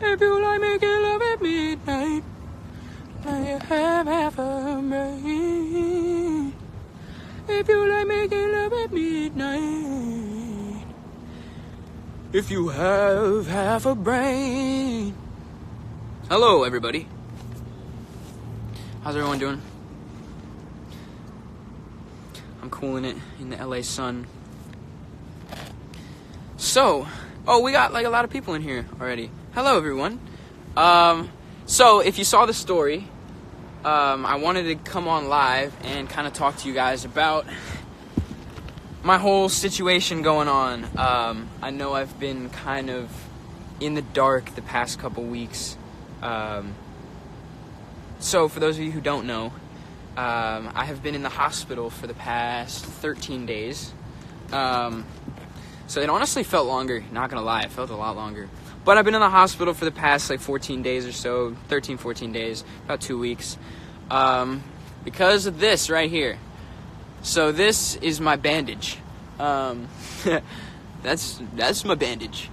If you like making love at midnight, now you have half a brain. If you like making love at midnight, if you have half a brain. Hello, everybody. How's everyone doing? I'm cooling it in the LA sun. So, we got like a lot of people in here already. Hello, everyone. So if you saw the story, I wanted to come on live and kind of talk to you guys about my whole situation going on. I know I've been kind of in the dark the past couple weeks. So for those of you who don't know, I have been in the hospital for the past 13 days. So it honestly felt longer, not gonna lie, it felt a lot longer. But I've been in the hospital for the past like 14 days or so, 13, 14 days, about 2 weeks, because of this right here. So this is my bandage. That's my bandage.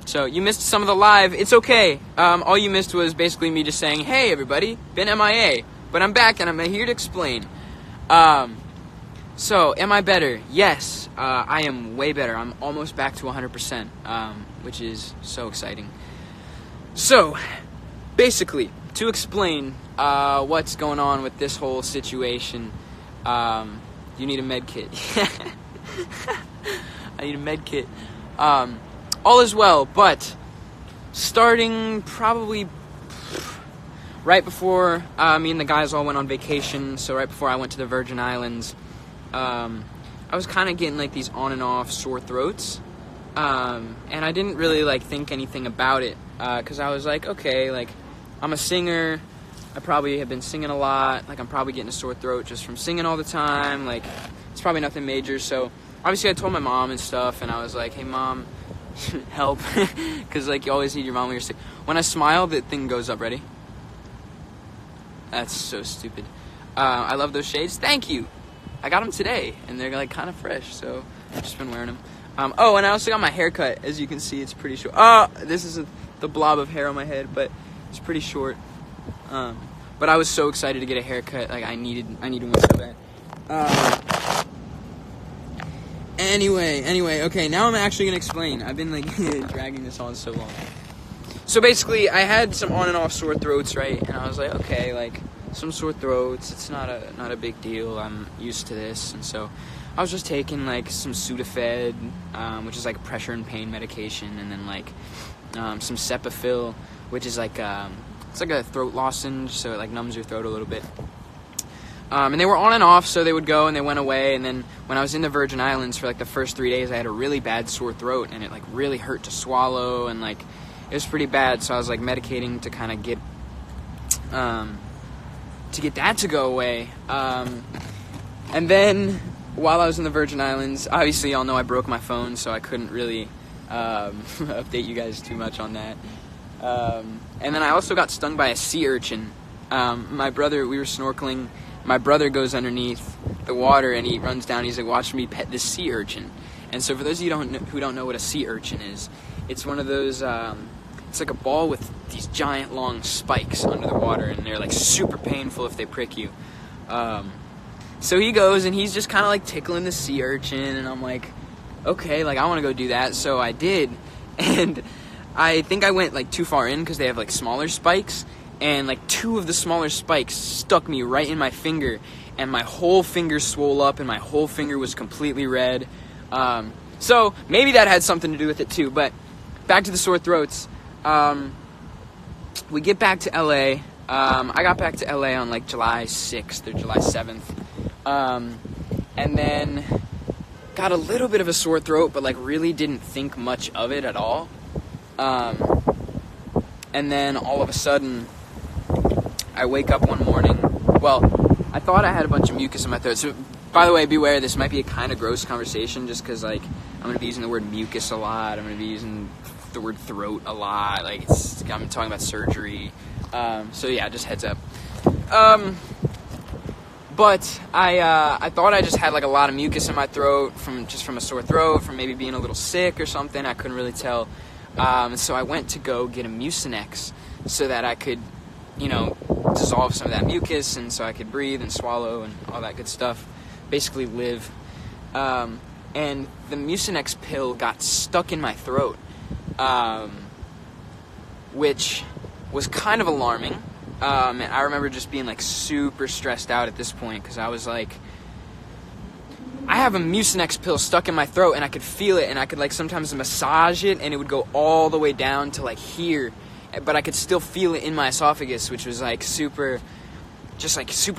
So you missed some of the live, it's okay. All you missed was basically me just saying, hey everybody, been MIA, but I'm back and I'm here to explain. So, am I better? Yes, I am way better. I'm almost back to 100%, which is so exciting. So, basically, to explain what's going on with this whole situation, you need a med kit. I need a med kit. All is well, but starting probably right before me and the guys all went on vacation, so right before I went to the Virgin Islands, I was kind of getting like these on and off sore throats, and I didn't really like think anything about it, because I was like, okay, like I'm a singer, I probably have been singing a lot, like I'm probably getting a sore throat just from singing all the time, like it's probably nothing major. So obviously I told my mom and stuff, and I was like, hey mom, help, because like you always need your mom when you're sick. When I smile, the thing goes up. Ready? That's so stupid. I love those shades. Thank you. I got them today, and they're like kind of fresh, so I've just been wearing them. Oh, and I also got my hair cut. As you can see, it's pretty short. This is the blob of hair on my head, but it's pretty short. But I was so excited to get a haircut. Like I needed one so bad. Anyway, okay, now I'm actually gonna explain. I've been like dragging this on so long. So basically, I had some on and off sore throats, right? And I was like, okay, like some sore throats, it's not a big deal. I'm used to this. And so I was just taking like some Sudafed, which is like pressure and pain medication, and then like some Cepafil, which is like it's like a throat lozenge, so it like numbs your throat a little bit. And they were on and off, so they would go and they went away. And then when I was in the Virgin Islands for like the first 3 days, I had a really bad sore throat, and it like really hurt to swallow, and like it was pretty bad. So I was like medicating to kind of get that to go away. And then while I was in the Virgin Islands, obviously y'all know I broke my phone, so I couldn't really update you guys too much on that. And then I also got stung by a sea urchin. My brother, we were snorkeling. My brother goes underneath the water and he runs down. He's like, watch me pet this sea urchin. And so for those of you who don't know what a sea urchin is, it's one of those, it's like a ball with these giant long spikes under the water, and they're like super painful if they prick you. So he goes and he's just kind of like tickling the sea urchin, and I'm like, okay, like I want to go do that. So I did, and I think I went like too far in because they have like smaller spikes, and like 2 of the smaller spikes stuck me right in my finger, and my whole finger swole up, and my whole finger was completely red. So maybe that had something to do with it too. But back to the sore throats. We get back to LA. I got back to LA on like July 6th or July 7th. And then got a little bit of a sore throat, but like really didn't think much of it at all. And then all of a sudden, I wake up one morning. Well, I thought I had a bunch of mucus in my throat. So, by the way, beware, this might be a kind of gross conversation just because, like, I'm going to be using the word mucus a lot. I'm going to be using the word throat a lot. Like, I'm talking about surgery. So, yeah, just heads up. But I thought I just had, like, a lot of mucus in my throat from a sore throat, from maybe being a little sick or something. I couldn't really tell. So I went to go get a Mucinex so that I could, dissolve some of that mucus, and so I could breathe and swallow and all that good stuff, basically live. And the Mucinex pill got stuck in my throat, which was kind of alarming. And I remember just being like super stressed out at this point, because I was like, I have a Mucinex pill stuck in my throat, and I could feel it, and I could like sometimes massage it, and it would go all the way down to like here, but I could still feel it in my esophagus, which was like super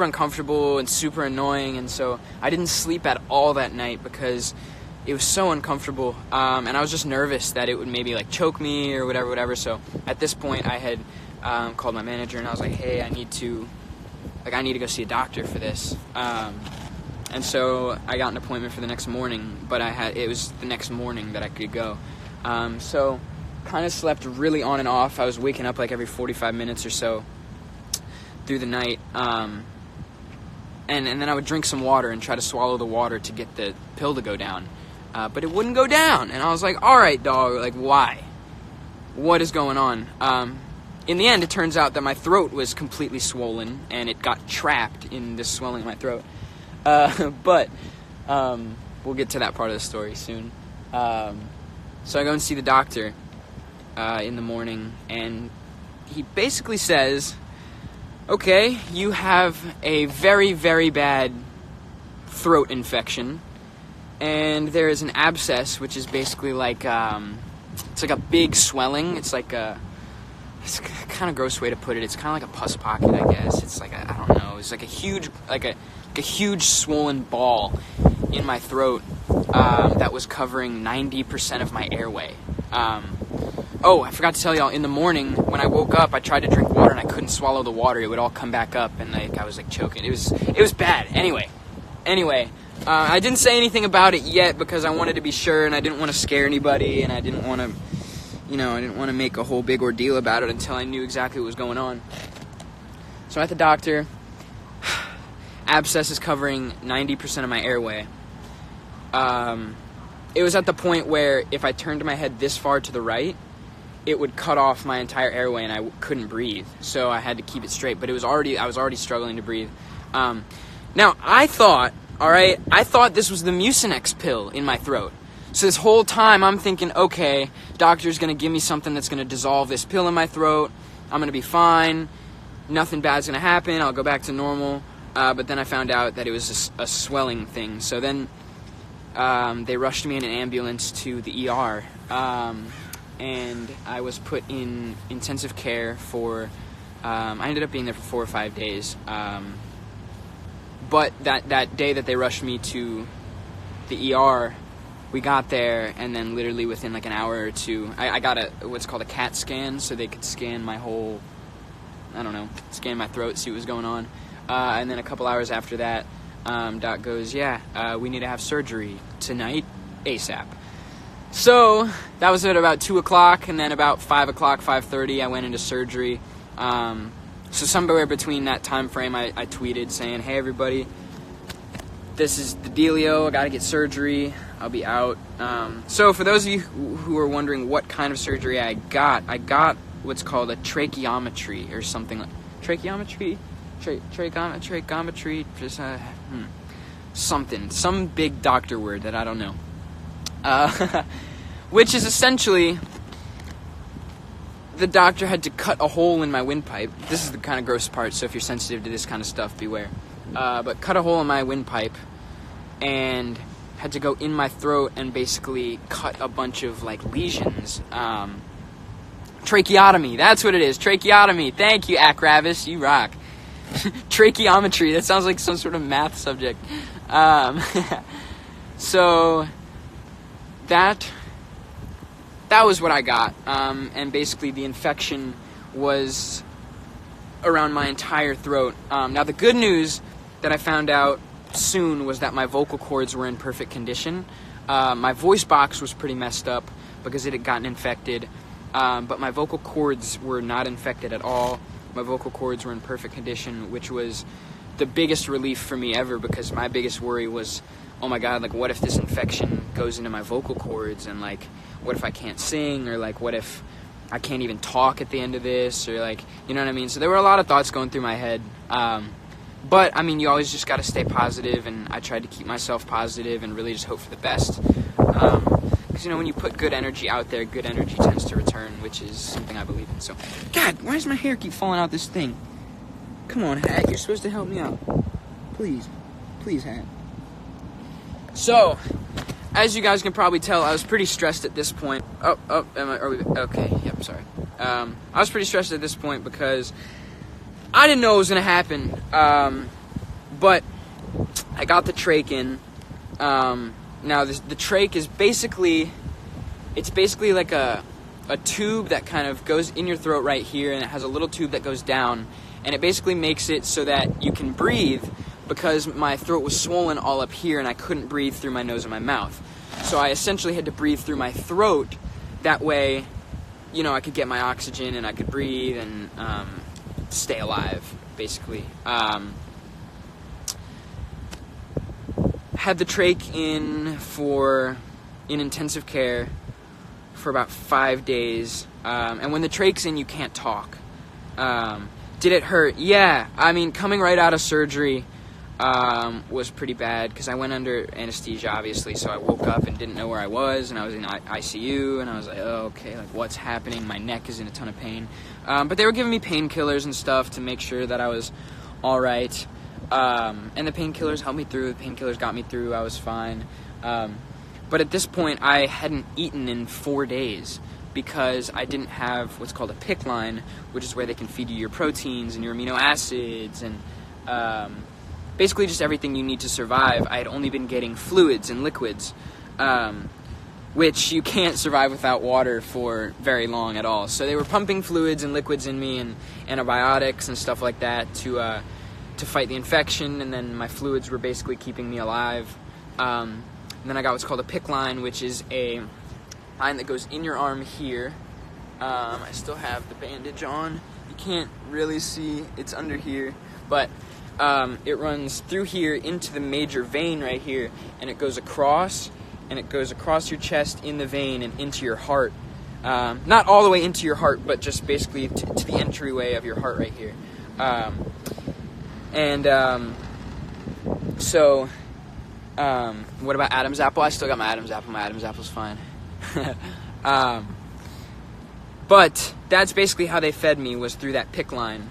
uncomfortable and super annoying. And so I didn't sleep at all that night because it was so uncomfortable, and I was just nervous that it would maybe like choke me or whatever. So at this point I had called my manager, and I was like, hey, I need to go see a doctor for this. And so I got an appointment for the next morning, but it was the next morning that I could go. So kind of slept really on and off. I was waking up like every 45 minutes or so through the night. And then I would drink some water and try to swallow the water to get the pill to go down. But it wouldn't go down. And I was like, all right, dog, like, why? What is going on? In the end, it turns out that my throat was completely swollen, and it got trapped in this swelling in my throat. But we'll get to that part of the story soon. So I go and see the doctor in the morning, and he basically says, okay, you have a very, very bad throat infection, and there is an abscess, which is basically like, it's like a big swelling. It's like it's a kind of gross way to put it. It's kind of like a pus pocket, I guess. It's like I don't know. It's like a huge swollen ball in my throat that was covering 90% of my airway. Oh, I forgot to tell y'all, in the morning when I woke up, I tried to drink water and I couldn't swallow the water. It would all come back up, and like I was like choking. It was bad. Anyway, I didn't say anything about it yet because I wanted to be sure, and I didn't want to scare anybody, and I didn't want to make a whole big ordeal about it until I knew exactly what was going on. So I'm at the doctor. Abscess is covering 90% of my airway. It was at the point where if I turned my head this far to the right, it would cut off my entire airway, and I couldn't breathe. So I had to keep it straight, but I was already struggling to breathe. Now, I thought this was the Mucinex pill in my throat. So this whole time I'm thinking, okay, doctor's going to give me something that's going to dissolve this pill in my throat. I'm going to be fine. Nothing bad's going to happen. I'll go back to normal. But then I found out that it was a swelling thing. So then they rushed me in an ambulance to the ER. And I was put in intensive care for, I ended up being there for 4 or 5 days. But that day that they rushed me to the ER, we got there, and then literally within like an hour or two, I got what's called a CAT scan, so they could scan my whole, scan my throat, see what was going on. And then a couple hours after that, doc goes, we need to have surgery tonight, ASAP. So that was at about 2 o'clock, and then about 5 o'clock, 5:30, I went into surgery. So somewhere between that time frame, I tweeted saying, hey everybody, this is the dealio, I gotta get surgery, I'll be out. So for those of you who are wondering what kind of surgery I got what's called a tracheometry or something like, tracheometry, just some big doctor word that I don't know. Which is essentially, the doctor had to cut a hole in my windpipe. This is the kind of gross part, so if you're sensitive to this kind of stuff, beware. But cut a hole in my windpipe and had to go in my throat and basically cut a bunch of like lesions. Tracheotomy, that's what it is, tracheotomy. Thank you, Acravis, you rock. Tracheometry, that sounds like some sort of math subject. So that was what I got, and basically the infection was around my entire throat. Now the good news that I found out soon was that my vocal cords were in perfect condition. My voice box was pretty messed up because it had gotten infected, but my vocal cords were not infected at all. My vocal cords were in perfect condition, which was the biggest relief for me ever, because my biggest worry was oh my god, like what if this infection goes into my vocal cords, and like what if I can't sing, or like what if I can't even talk at the end of this, or like, you know what I mean? So there were a lot of thoughts going through my head. But I mean, you always just got to stay positive, and I tried to keep myself positive and really just hope for the best. Because you know, when you put good energy out there, good energy tends to return, which is something I believe in. So, God, why does my hair keep falling out this thing? Come on, Hat, you're supposed to help me out. Please, Hat. So, as you guys can probably tell, I was pretty stressed at this point. Okay, yep, sorry. I was pretty stressed at this point because I didn't know it was going to happen. But I got the trach in. Now, the trach is basically like a tube that kind of goes in your throat right here, and it has a little tube that goes down, and it basically makes it so that you can breathe, because my throat was swollen all up here and I couldn't breathe through my nose and my mouth. So I essentially had to breathe through my throat. That way, you know, I could get my oxygen and I could breathe and stay alive, basically. Had the trach in intensive care for about 5 days. And when the trach's in, you can't talk. Did it hurt? Yeah. I mean, coming right out of surgery was pretty bad because I went under anesthesia, obviously, so I woke up and didn't know where I was, and I was in ICU, and I was like, oh, okay, like, what's happening? My neck is in a ton of pain. But they were giving me painkillers and stuff to make sure that I was all right, and the painkillers helped me through. The painkillers got me through. I was fine. But at this point, I hadn't eaten in 4 days because I didn't have what's called a PICC line, which is where they can feed you your proteins and your amino acids and basically just everything you need to survive. I had only been getting fluids and liquids, which you can't survive without water for very long at all. So they were pumping fluids and liquids in me and antibiotics and stuff like that to fight the infection, and then my fluids were basically keeping me alive. And then I got what's called a PICC line, which is a line that goes in your arm here. I still have the bandage on. You can't really see, it's under here, but it runs through here into the major vein right here, and it goes across your chest in the vein and into your heart. Not all the way into your heart, but just basically to the entryway of your heart right here. What about Adam's apple? I still got my Adam's apple. My Adam's apple's fine. But that's basically how they fed me, was through that PICC line,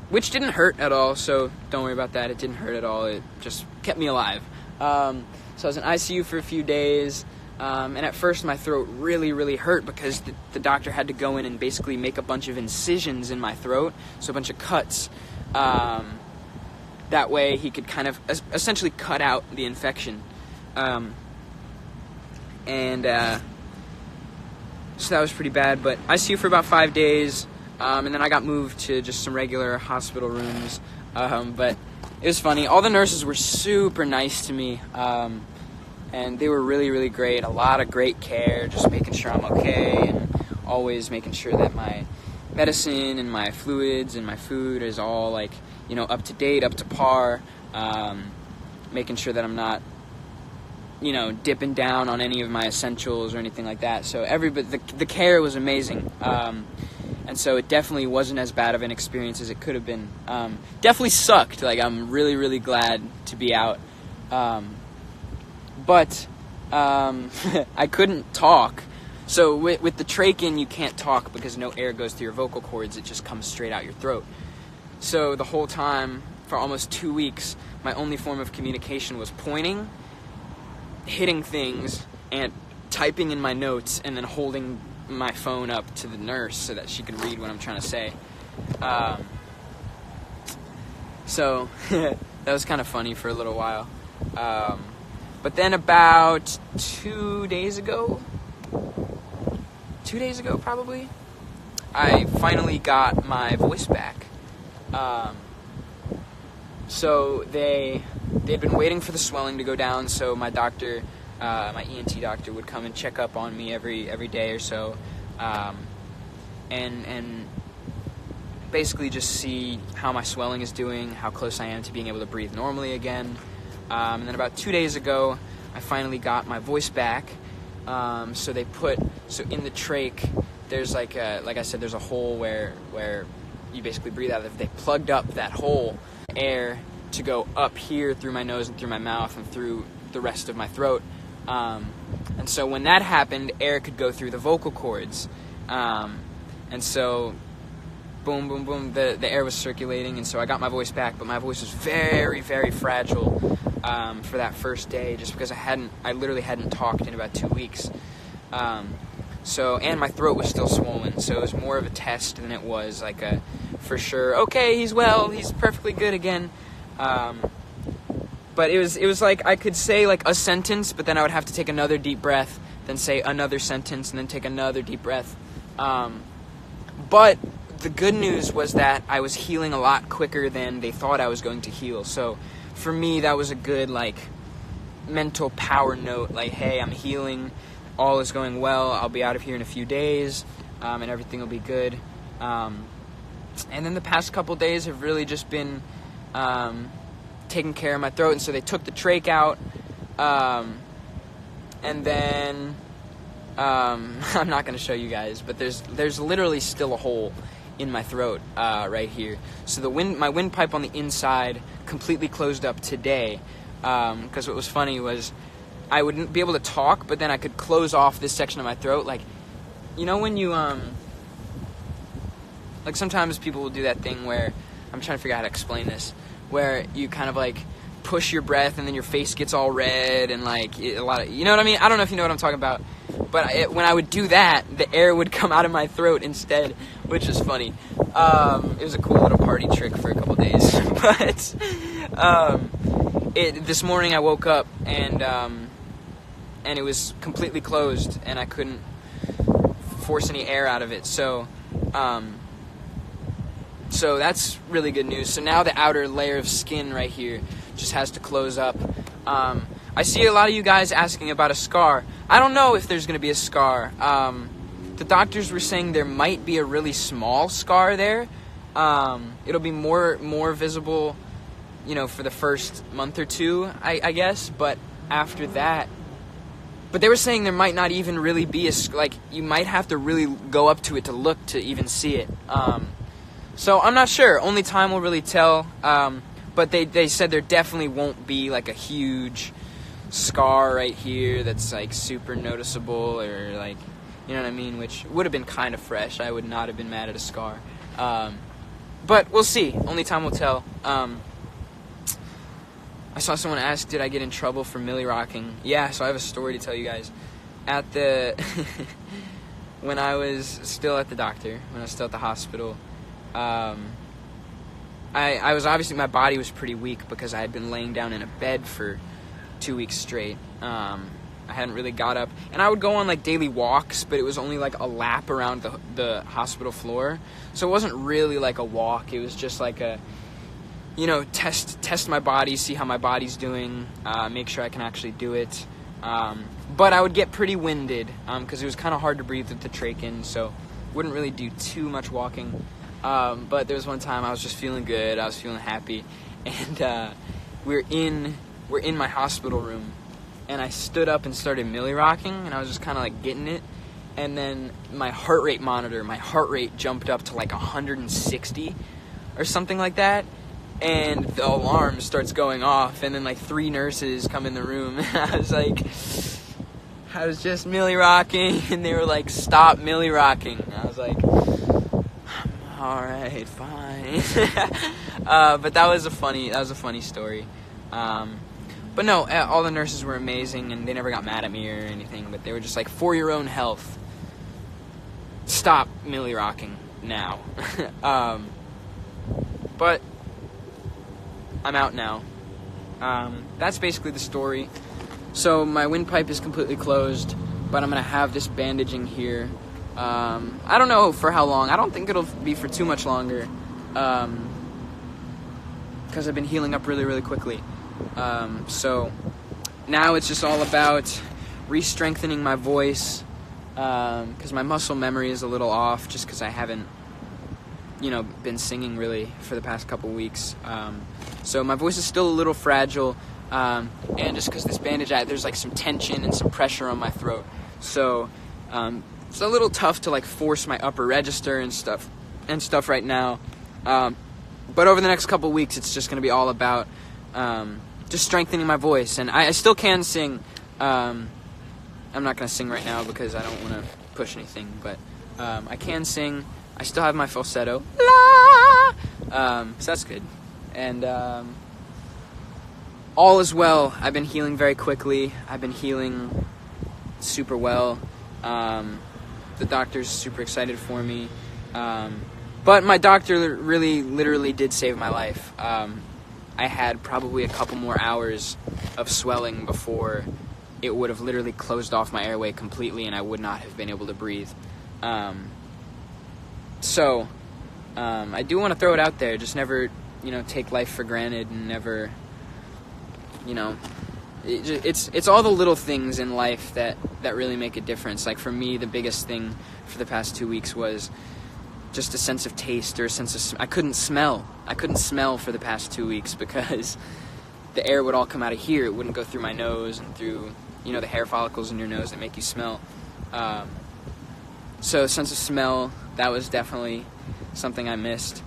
which didn't hurt at all, so don't worry about that. It didn't hurt at all. It just kept me alive. So I was in ICU for a few days, and at first my throat really, really hurt because the doctor had to go in and basically make a bunch of incisions in my throat, so a bunch of cuts. That way he could kind of essentially cut out the infection. So that was pretty bad, but ICU for about 5 days, and then I got moved to just some regular hospital rooms. But it was funny. All the nurses were super nice to me, and they were really, really great. A lot of great care, just making sure I'm okay, and always making sure that my medicine and my fluids and my food is all, like, you know, up to date, up to par, making sure that I'm not, you know, dipping down on any of my essentials or anything like that. So the care was amazing, and so it definitely wasn't as bad of an experience as it could have been. Definitely sucked. Like, I'm really, really glad to be out, but I couldn't talk. So with the trach in, you can't talk because no air goes through your vocal cords. It just comes straight out your throat. So the whole time, for almost 2 weeks, my only form of communication was pointing, hitting things, and typing in my notes, and then holding my phone up to the nurse so that she could read what I'm trying to say. So that was kind of funny for a little while. But then about 2 days ago probably, I finally got my voice back. So they'd been waiting for the swelling to go down, so my doctor, my ENT doctor, would come and check up on me every day or so, and basically just see how my swelling is doing, how close I am to being able to breathe normally again. And then about 2 days ago, I finally got my voice back. So in the trach, there's like I said, there's a hole where you basically breathe out of. They plugged up that hole, air to go up here through my nose and through my mouth and through the rest of my throat. And so when that happened, air could go through the vocal cords. And so, boom, boom, boom, the air was circulating, and so I got my voice back, but my voice was very, very fragile for that first day, just because I literally hadn't talked in about 2 weeks. And my throat was still swollen, so it was more of a test than it was like a, for sure, okay, he's well, he's perfectly good again. But it was like I could say like a sentence, but then I would have to take another deep breath, then say another sentence, and then take another deep breath. But the good news was that I was healing a lot quicker than they thought I was going to heal. So for me, that was a good like mental power note, like, hey, I'm healing, all is going well, I'll be out of here in a few days, and everything will be good. And then the past couple days have really just been taking care of my throat, and so they took the trach out, and then I'm not going to show you guys, but there's literally still a hole in my throat right here. So my windpipe on the inside completely closed up today, because what was funny was I wouldn't be able to talk, but then I could close off this section of my throat, like, you know when you like sometimes people will do that thing where, I'm trying to figure out how to explain this, where you kind of like push your breath and then your face gets all red and like a lot of, you know what I mean? I don't know if you know what I'm talking about, but when I would do that, the air would come out of my throat instead, which is funny. It was a cool little party trick for a couple days, but this morning I woke up and it was completely closed and I couldn't force any air out of it, so that's really good news. So now the outer layer of skin right here just has to close up. I see a lot of you guys asking about a scar. I don't know if there's going to be a scar. The doctors were saying there might be a really small scar there. It'll be more visible, for the first month or two, I guess. But after that, but they were saying there might not even really be you might have to really go up to it to look to even see it. So I'm not sure. Only time will really tell. But they said there definitely won't be like a huge scar right here that's like super noticeable or like, you know what I mean? Which would have been kind of fresh. I would not have been mad at a scar. But we'll see. Only time will tell. I saw someone ask, did I get in trouble for milli rocking? Yeah, so I have a story to tell you guys. When I was still at the doctor, when I was still at the hospital, I was obviously, my body was pretty weak because I had been laying down in a bed for 2 weeks straight. I hadn't really got up, and I would go on like daily walks, but it was only like a lap around the hospital floor, so it wasn't really like a walk. It was just like a, test my body, see how my body's doing, make sure I can actually do it. But I would get pretty winded because it was kind of hard to breathe with the trach in, so wouldn't really do too much walking. But there was one time I was just feeling good, I was feeling happy, and we're in my hospital room, and I stood up and started milli rocking, and I was just kind of like getting it, and then my heart rate jumped up to like 160 or something like that, and the alarm starts going off, and then like 3 nurses come in the room, and I was just milli rocking, and they were like, stop milli rocking. And I was like, all right, fine. But that was a funny story. But no, all the nurses were amazing, and they never got mad at me or anything, but they were just like, for your own health, stop milli rocking now. But I'm out now. That's basically the story. So my windpipe is completely closed, but I'm going to have this bandaging here. I don't know for how long. I don't think it'll be for too much longer, because I've been healing up really, really quickly. So now it's just all about re-strengthening my voice, because my muscle memory is a little off just because I haven't, been singing really for the past couple weeks. So my voice is still a little fragile, and just because this bandage, there's like some tension and some pressure on my throat, so it's a little tough to like force my upper register and stuff right now. But over the next couple weeks, it's just going to be all about just strengthening my voice, and I still can sing. I'm not going to sing right now because I don't want to push anything, but I can sing. I still have my falsetto, so that's good. And all is well. I've been healing very quickly. I've been healing super well. The doctor's super excited for me. But my doctor really, literally did save my life. I had probably a couple more hours of swelling before it would have literally closed off my airway completely, and I would not have been able to breathe. So I do want to throw it out there. Just never, take life for granted, and never, it's all the little things in life that really make a difference. Like for me, the biggest thing for the past 2 weeks was just a sense of taste, or a sense of I couldn't smell for the past 2 weeks because the air would all come out of here. It wouldn't go through my nose and through the hair follicles in your nose that make you smell. So sense of smell, that was definitely something I missed.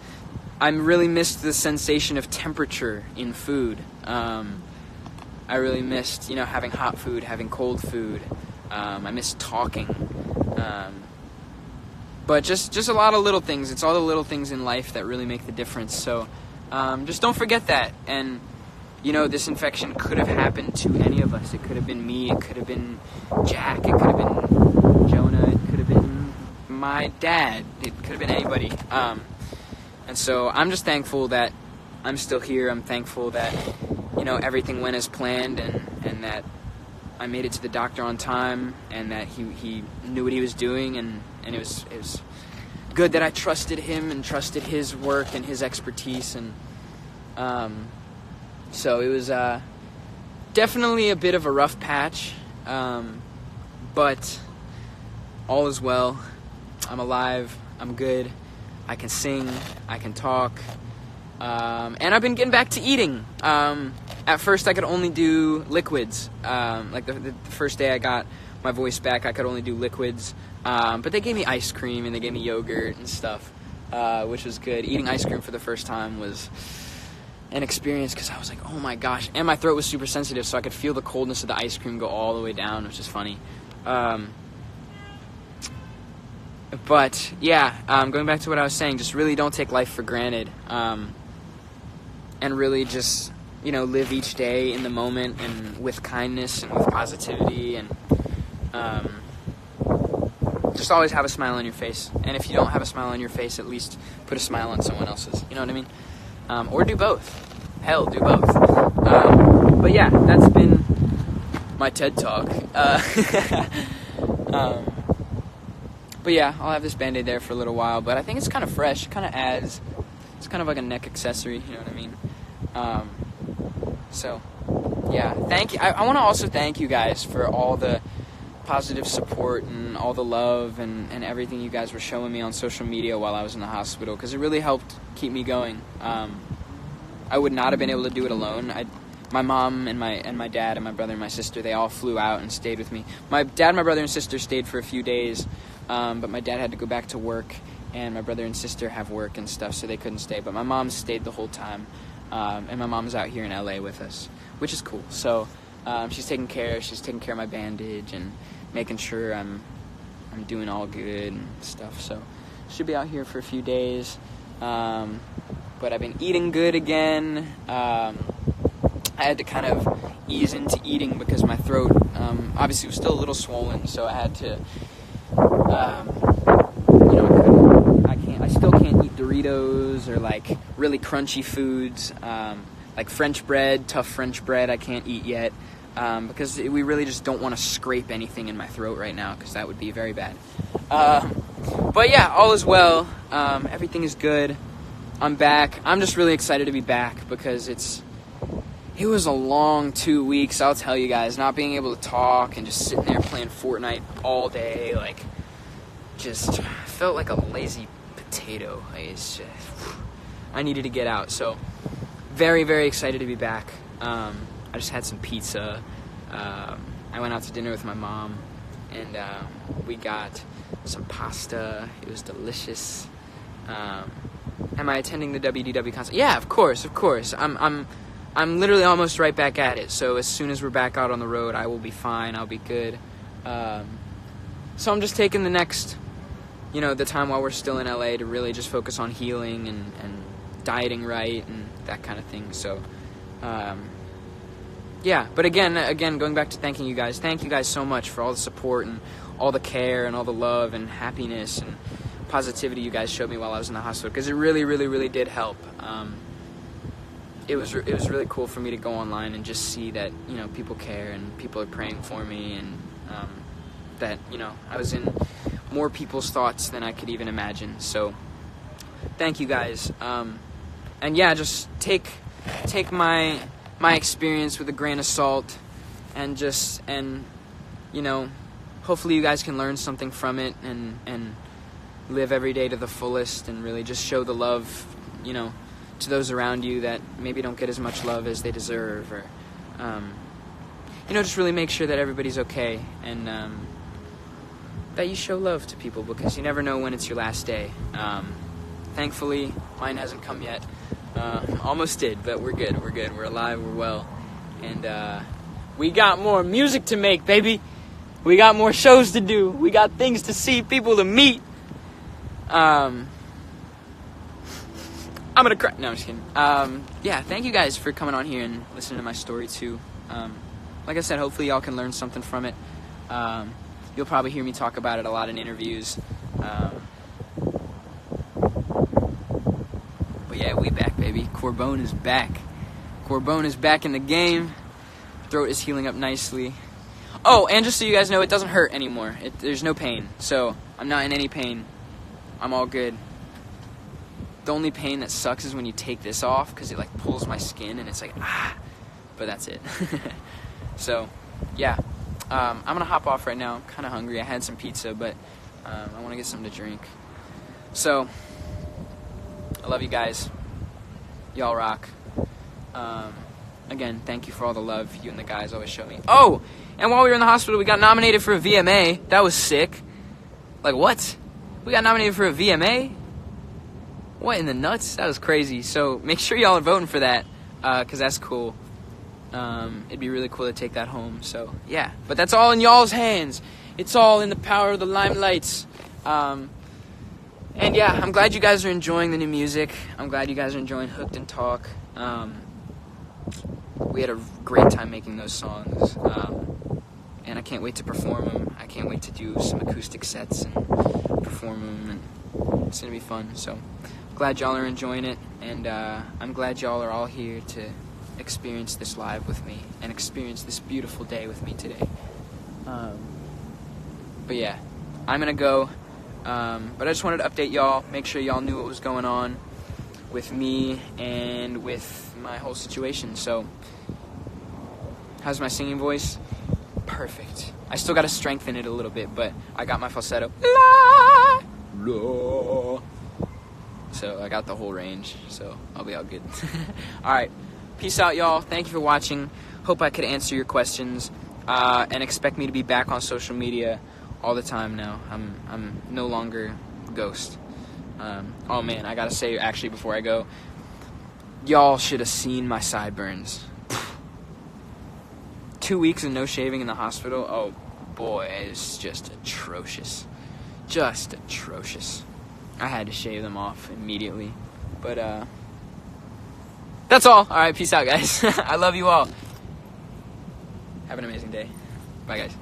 I really missed the sensation of temperature in food. I really missed having hot food, having cold food. I missed talking. But just a lot of little things. It's all the little things in life that really make the difference. So just don't forget that. And this infection could have happened to any of us. It could have been me. It could have been Jack. It could have been Jonah. It could have been my dad. It could have been anybody. And so I'm just thankful that I'm still here. I'm thankful that everything went as planned, and that I made it to the doctor on time, and that he knew what he was doing, and it was good that I trusted him and trusted his work and his expertise, and so it was definitely a bit of a rough patch, but all is well. I'm alive. I'm good. I can sing. I can talk. And I've been getting back to eating. At first I could only do liquids. Like the first day I got my voice back, I could only do liquids. But they gave me ice cream and they gave me yogurt and stuff, which was good. Eating ice cream for the first time was an experience because I was like, oh my gosh. And my throat was super sensitive, so I could feel the coldness of the ice cream go all the way down, which is funny. But yeah, going back to what I was saying, just really don't take life for granted. And really just, live each day in the moment and with kindness and with positivity, and just always have a smile on your face. And if you don't have a smile on your face, at least put a smile on someone else's. You know what I mean? Or do both. Hell, do both. But yeah, that's been my TED Talk. But yeah, I'll have this Band-Aid there for a little while, but I think it's kind of fresh. It kind of adds, it's kind of like a neck accessory, you know what I mean? So, yeah, thank you. I want to also thank you guys for all the positive support and all the love and everything you guys were showing me on social media while I was in the hospital, because it really helped keep me going. I would not have been able to do it alone. My mom and my dad and my brother and my sister, they all flew out and stayed with me. My dad, my brother, and sister stayed for a few days, but my dad had to go back to work, and my brother and sister have work and stuff, so they couldn't stay. But my mom stayed the whole time, and my mom's out here in LA with us, which is cool. So she's taking care of my bandage and making sure I'm doing all good and stuff. So should be out here for a few days. But I've been eating good again. I had to kind of ease into eating because my throat obviously was still a little swollen, so I had to I still can't eat Doritos or like really crunchy foods, like French bread, tough French bread I can't eat yet, because we really just don't want to scrape anything in my throat right now, because that would be very bad. But yeah, all is well. Everything is good. I'm back. I'm just really excited to be back because it was a long 2 weeks, I'll tell you guys, not being able to talk and just sitting there playing Fortnite all day, like, just felt like a lazy potato. It's just, I needed to get out, so very, very excited to be back. I just had some pizza. I went out to dinner with my mom, and we got some pasta. It was delicious. Am I attending the WDW concert? Yeah, of course. I'm literally almost right back at it. So as soon as we're back out on the road, I will be fine. I'll be good. So I'm just taking the next, the time while we're still in LA to really just focus on healing and dieting right and that kind of thing. So, yeah. But again, going back to thanking you guys. Thank you guys so much for all the support and all the care and all the love and happiness and positivity you guys showed me while I was in the hospital, because it really, really, really did help. It was really cool for me to go online and just see that people care and people are praying for me, and that I was in more people's thoughts than I could even imagine. So thank you guys, and yeah, just take my experience with a grain of salt, and hopefully you guys can learn something from it and live every day to the fullest, and really just show the love to those around you that maybe don't get as much love as they deserve, or just really make sure that everybody's okay, and that you show love to people, because you never know when it's your last day. Thankfully mine hasn't come yet. Almost did, but we're good, we're alive, we're well, and we got more music to make, baby. We got more shows to do, we got things to see, people to meet. I'm gonna cry. No, I'm just kidding. Yeah, thank you guys for coming on here and listening to my story too. Like I said, hopefully y'all can learn something from it. You'll probably hear me talk about it a lot in interviews. But yeah, we back, baby. Corbyn is back. Corbyn is back in the game. Throat is healing up nicely. Oh, and just so you guys know, it doesn't hurt anymore. There's no pain. So I'm not in any pain. I'm all good. The only pain that sucks is when you take this off, because it pulls my skin and it's but that's it. So yeah, I'm gonna hop off right now. I'm kind of hungry. I had some pizza, but I want to get something to drink. So I love you guys. Y'all rock. Again, thank you for all the love you and the guys always show me. Oh, and while we were in the hospital, we got nominated for a VMA. That was sick. What? We got nominated for a VMA? What in the nuts? That was crazy. So make sure y'all are voting for that, because that's cool. It'd be really cool to take that home. So yeah, but that's all in y'all's hands. It's all in the power of the limelights. And yeah, I'm glad you guys are enjoying the new music. I'm glad you guys are enjoying Hooked and Talk. We had a great time making those songs, and I can't wait to perform them. I can't wait to do some acoustic sets and perform them, and it's gonna be fun. So glad y'all are enjoying it, and I'm glad y'all are all here to experience this live with me and experience this beautiful day with me today. But yeah, I'm gonna go, but I just wanted to update y'all, make sure y'all knew what was going on with me and with my whole situation. So how's my singing voice? Perfect. I still gotta strengthen it a little bit, but I got my falsetto. La, la. So I got the whole range, so I'll be all good. Alright, peace out, y'all. Thank you for watching. Hope I could answer your questions, and expect me to be back on social media all the time now. I'm no longer a ghost. Oh man, I gotta say, actually, before I go, y'all should have seen my sideburns. 2 weeks of no shaving in the hospital. Oh boy, it's just atrocious. Just atrocious. I had to shave them off immediately. But that's all. Alright, peace out, guys. I love you all. Have an amazing day. Bye, guys.